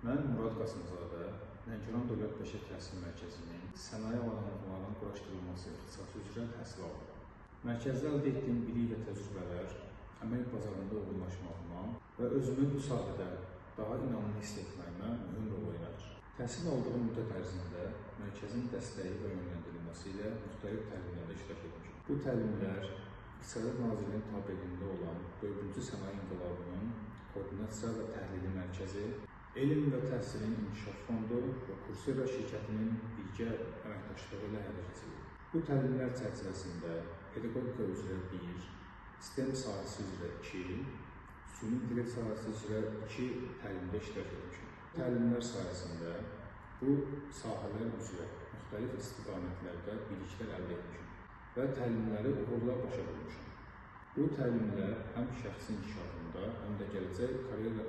Mən Murad Qasımzadə, Lənkəran Dövlət Peşə Təhsil Mərkəzinin sənaye avadanlıqlarının quraşdırılması ixtisası üzrə təhsil alıram. Mərkəzdə əldə etdiyim bilik və təcrübələr əmək bazarında uyğunlaşmağıma və özümü bu sahədə daha inamlı hiss etməyimə mühüm rol oynadır. Təhsil aldığım müddət ərzində mərkəzin dəstəyi və yönləndirilməsi ilə müxtəlif təlimlərdə iştirak etmişəm. Bu təlimlər İqtisadiyyat Nazirliyinin tabeliyində olan 4-cü Sənaye İnqilabının Koordinasiya və Təhlili Mərkəzi, Elm və Təhsilin İnkişaf Fondu və Kursera şirkətinin digər əməkdaşlığı ilə həyata keçirilir. Bu təlimlər çərçivəsində pedaqogika üzrə 1, sistem sahəsi üzrə 2, süni intellekt sahəsi üzrə 2 təlimdə iştirak etmişəm. Təlimlər sayəsində bu sahələr üzrə müxtəlif istiqamətlərdə biliklər əldə etmişəm və təlimləri uğurla başa vurmuşam. Bu təlimlər həm şəxsi inkişafında, həm də gələcək karyera